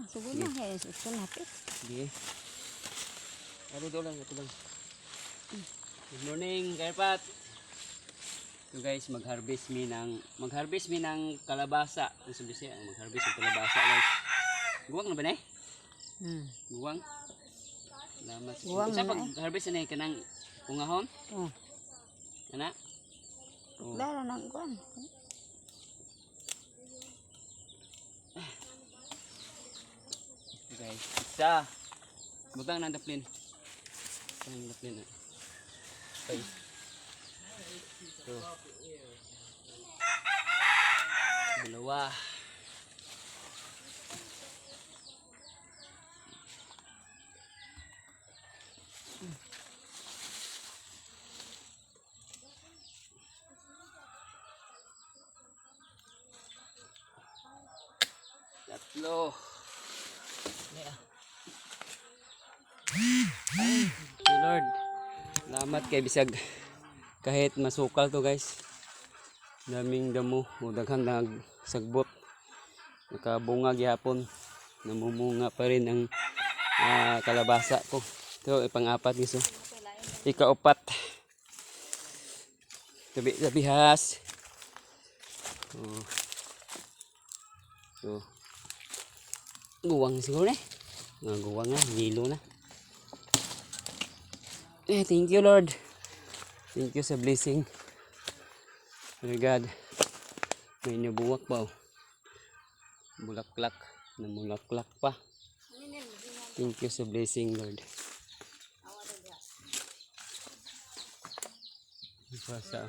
Sugo na. Kaya susun hapit. Sige. Ito lang. Good morning, Karpat. So guys, mag-harvest mi ng kalabasa. Ang sabi siya, mag-harvest ng kalabasa guys. Guwang na ba na eh? Guwang. Salamat. Guwang Sa na pag-harvest na kanang ungahon? Oh. Ana? Oh. Lalo nang kuan. Guys, isa. Butang ng daplin. Ang daplin. Okay. So. Dalawa. Tatlo. Thank you Lord. Salamat kay bisag kahit masukal to guys. Daming damo o daghang nagsagbot. Nakabunga gyapon. Namumunga pa rin ang kalabasa ko. Ito ipang-apat giso. Ika-upat. Tabi-tabihas. Oh. So. Guwang siguro na. Guwang na, nilo na. Thank you Lord. Thank you sa blessing. Oh God. May nabuwak pa oh. Bulaklak. Namulaklak pa. Thank you sa blessing Lord. Sa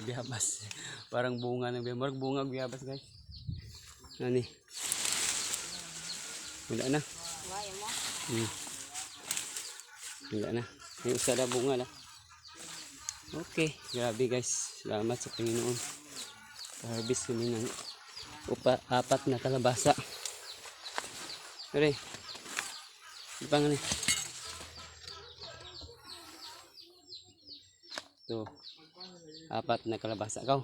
biyabas. Parang bunga ng biyabas. Bunga biyabas guys. Ano ni? Wala na. Wala na. May isa na bunga na. Okay. Grabe guys. Salamat sa Panginoon. Harvest kami ng apat na kalabasa. Pero ipang ano. Ito. Apat na kalabasa. Ikaw.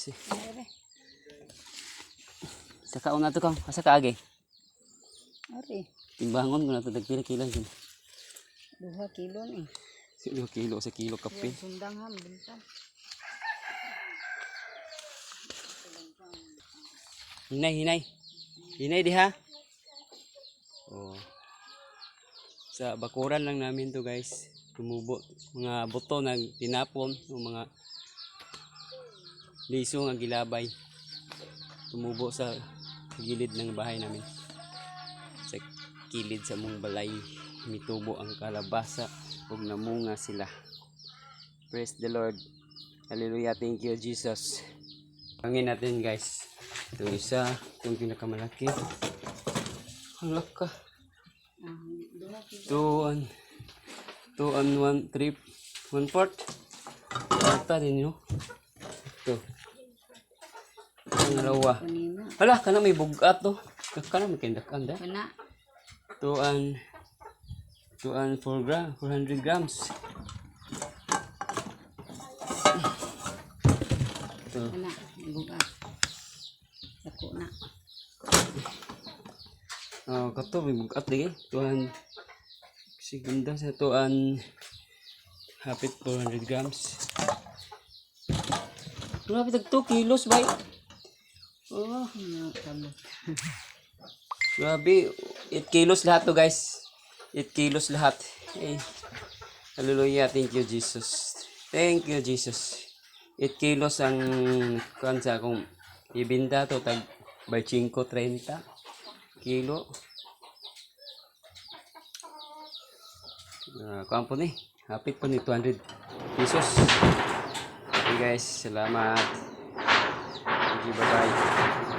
Kasi. Sa kaon na ito ka. Asa ka agi? Ari. Timbangon ko na ito. Dagpila-kilang din. 2 kilo ni. 2 kilo sa kilo kape. Sundang ham bintang. Hinay diha. Oh. Sa bakuran lang namin to guys. Tumubo mga buto na tinapon, mga liso nga gilabay. Tumubo sa gilid ng bahay namin. Sa kilid sa mong balay mitubo ang kalabasa ug namunga sila. Praise the Lord. Hallelujah. Thank you Jesus. Pangin natin guys. Ito isa, itong pinakamalaki. Ang laka. 2 and 1/3 1/4. Ata din yun. Ito. Ang rawa. Hala, kana may bugat to. Kana may kindakan da. 2 and 400 grams. Ito. Kana bugat. Ako na. Kato may bugat lagi. 2 sigunda sa 2 and hapit 400 grams. Grabe tag 2 kilos bay. Oh, grabe 8 kilos lahat to guys. 8 kilos lahat. Hey. Hallelujah. Thank you Jesus. Thank you Jesus. 8 kilos ang kansa kung ibinta to tag by 5.30 kilo. Kampo ni. Hapit po ni 200 pesos. Okay guys. Salamat. Thank you. Bye-bye.